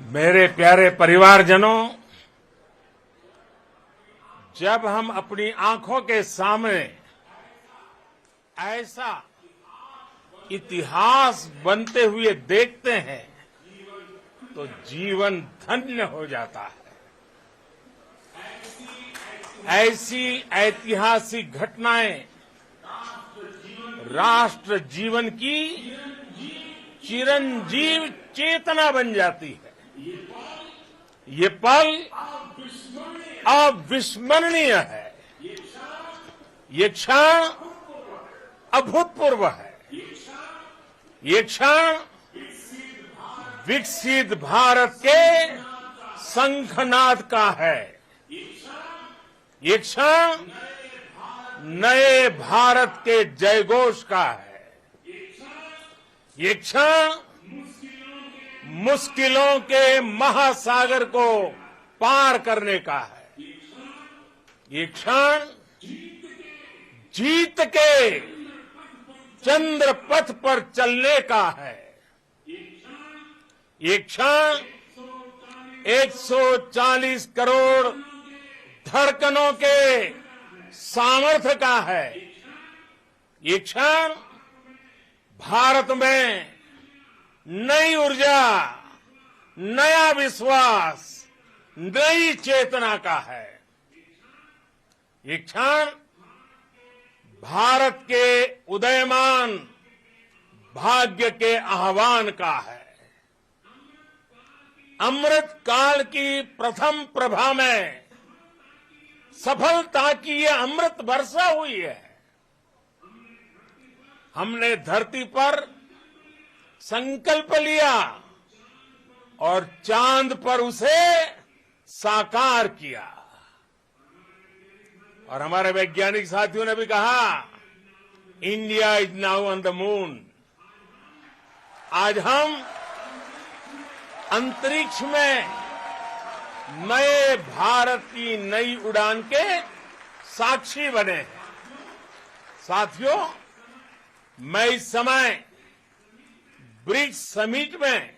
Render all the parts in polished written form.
मेरे प्यारे परिवारजनों, जब हम अपनी आंखों के सामने ऐसा इतिहास बनते हुए देखते हैं तो जीवन धन्य हो जाता है। ऐसी ऐतिहासिक घटनाएं राष्ट्र जीवन की चिरंजीव चेतना बन जाती है। ये पल अविस्मरणीय है। ये क्षण अभूतपूर्व है। ये क्षण विकसित भारत के शंखनाद का है। ये क्षण नए भारत के जयघोष का है। ये क्षण मुश्किलों के महासागर को पार करने का है। ये क्षण जीत के चंद्र पथ पर चलने का है। ये क्षण 140 करोड़ धड़कनों के सामर्थ्य का है। ये क्षण भारत में नई ऊर्जा, नया विश्वास, नई चेतना का है। ये क्षण भारत के उदयमान भाग्य के आह्वान का है। अमृत काल की प्रथम प्रभा में सफलता की यह अमृत वर्षा हुई है। हमने धरती पर संकल्प लिया और चांद पर उसे साकार किया। और हमारे वैज्ञानिक साथियों ने भी कहा, India is now on the moon. आज हम अंतरिक्ष में नए भारत की नई उड़ान के साक्षी बने हैं। साथियों, मैं इस समय ब्रिक्स समिट में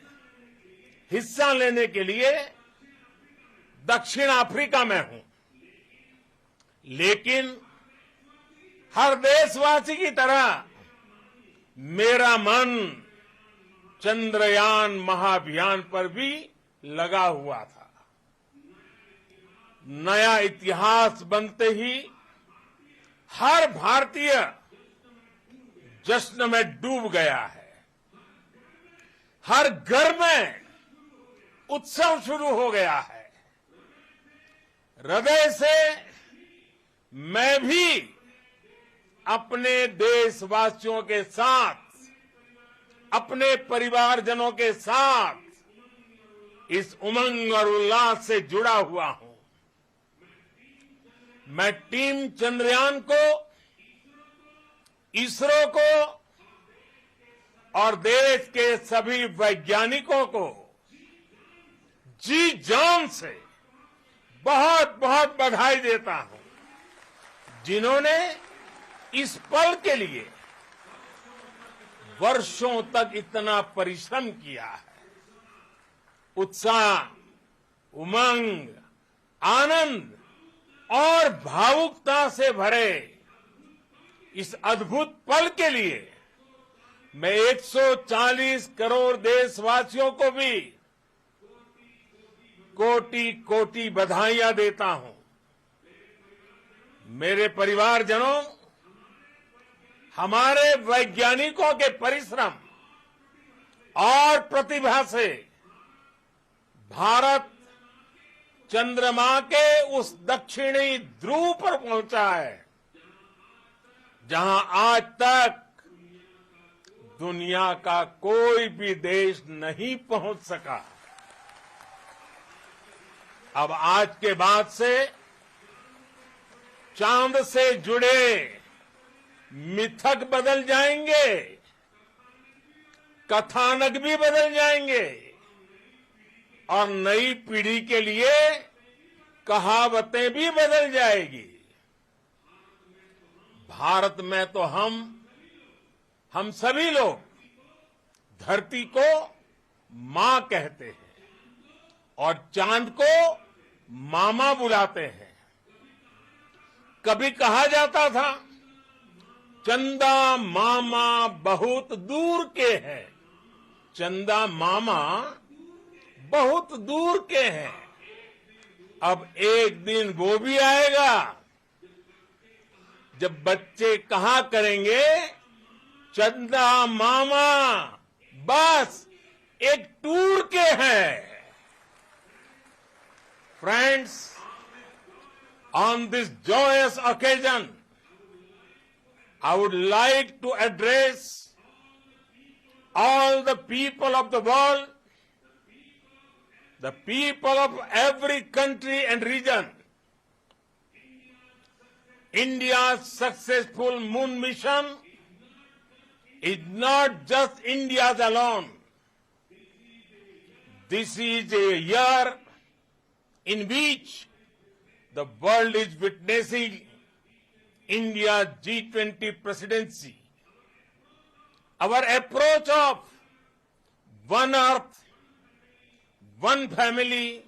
हिस्सा लेने के लिए दक्षिण अफ्रीका में हूं, लेकिन हर देशवासी की तरह मेरा मन चंद्रयान महाअभियान पर भी लगा हुआ था। नया इतिहास बनते ही हर भारतीय जश्न में डूब गया है। हर घर में उत्सव शुरू हो गया है। हृदय से मैं भी अपने देशवासियों के साथ, अपने परिवारजनों के साथ इस उमंग और उल्लास से जुड़ा हुआ हूं। मैं टीम चंद्रयान को, इसरो को और देश के सभी वैज्ञानिकों को जी जान से बहुत बहुत बधाई देता हूं, जिन्होंने इस पल के लिए वर्षों तक इतना परिश्रम किया है। उत्साह, उमंग, आनंद और भावुकता से भरे इस अद्भुत पल के लिए मैं 140 करोड़ देशवासियों को भी कोटि कोटि बधाइयां देता हूं। मेरे परिवारजनों, हमारे वैज्ञानिकों के परिश्रम और प्रतिभा से भारत चंद्रमा के उस दक्षिणी ध्रुव पर पहुंचा है, जहां आज तक दुनिया का कोई भी देश नहीं पहुंच सका। अब आज के बाद से चांद से जुड़े मिथक बदल जाएंगे, कथानक भी बदल जाएंगे और नई पीढ़ी के लिए कहावतें भी बदल जाएगी। भारत में तो हम सभी लोग धरती को मां कहते हैं। और चांद को मामा बुलाते हैं। कभी कहा जाता था चंदा मामा बहुत दूर के हैं, चंदा मामा बहुत दूर के हैं। अब एक दिन वो भी आएगा जब बच्चे कहा करेंगे चंदा मामा बस एक टूर के हैं। Friends, on this joyous occasion, I would like to address all the people of the world, the people of every country and region. India's successful moon mission is not just India's alone. This is a year in which the world is witnessing India's G20 presidency. Our approach of one earth, one family,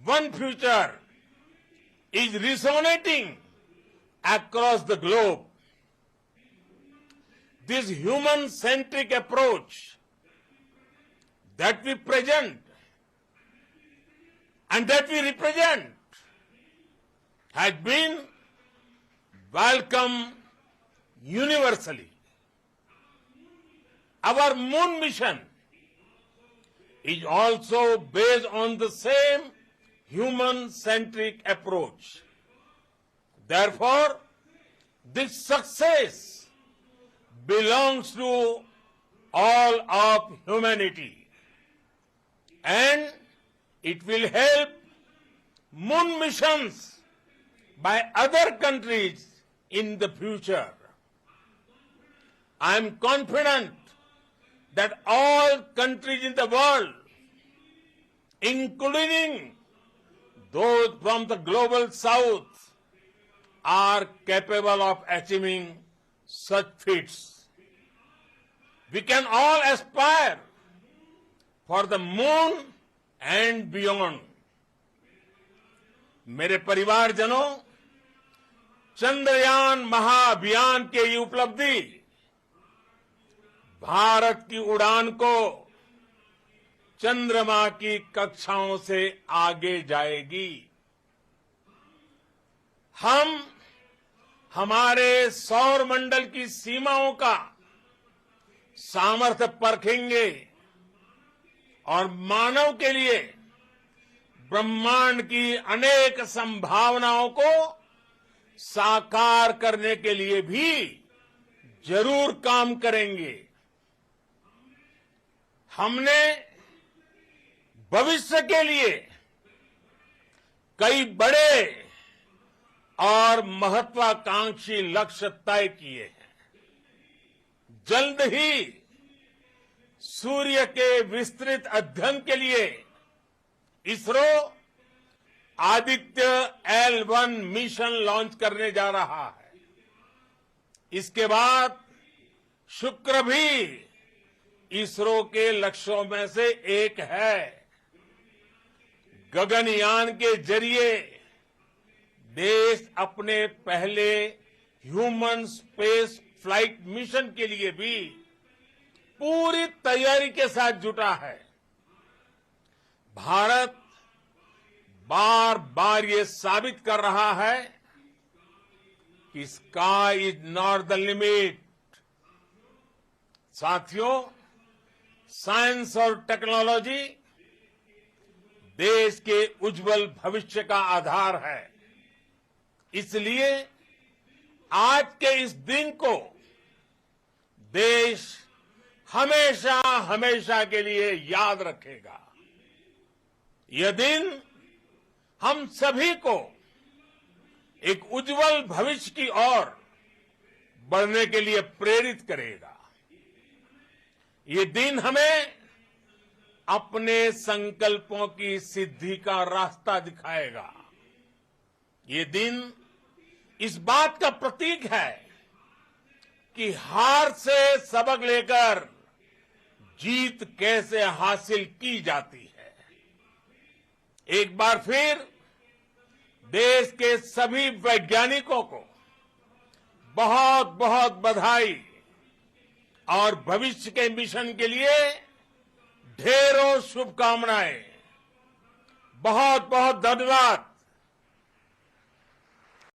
one future is resonating across the globe. This human-centric approach that we present and that we represent has been welcomed universally. Our moon mission is also based on the same human-centric approach. Therefore, this success belongs to all of humanity, and it will help moon missions by other countries in the future. I am confident that all countries in the world, including those from the global south, are capable of achieving such feats. We can all aspire for the moon and beyond. मेरे परिवारजनों, चंद्रयान महाअभियान की ये उपलब्धि भारत की उड़ान को चंद्रमा की कक्षाओं से आगे जाएगी। हम हमारे सौर मंडल की सीमाओं का सामर्थ्य परखेंगे और मानव के लिए ब्रह्मांड की अनेक संभावनाओं को साकार करने के लिए भी जरूर काम करेंगे। हमने भविष्य के लिए कई बड़े और महत्वाकांक्षी लक्ष्य तय किए हैं। जल्द ही सूर्य के विस्तृत अध्ययन के लिए ISRO Aditya L1 mission launch करने जा रहा है। इसके बाद शुक्र भी इसरो के लक्ष्यों में से एक है। गगनयान के जरिए देश अपने पहले ह्यूमन स्पेस फ्लाइट मिशन के लिए भी पूरी तैयारी के साथ जुटा है। भारत बार बार ये साबित कर रहा है कि sky is not the limit. साथियों, साइंस और टेक्नोलॉजी देश के उज्जवल भविष्य का आधार है। इसलिए आज के इस दिन को देश हमेशा हमेशा के लिए याद रखेगा। यह दिन हम सभी को एक उज्जवल भविष्य की ओर बढ़ने के लिए प्रेरित करेगा। ये दिन हमें अपने संकल्पों की सिद्धि का रास्ता दिखाएगा। ये दिन इस बात का प्रतीक है कि हार से सबक लेकर जीत कैसे हासिल की जाती है। एक बार फिर देश के सभी वैज्ञानिकों को बहुत बहुत बधाई और भविष्य के मिशन के लिए ढेरों शुभकामनाएं। बहुत बहुत धन्यवाद।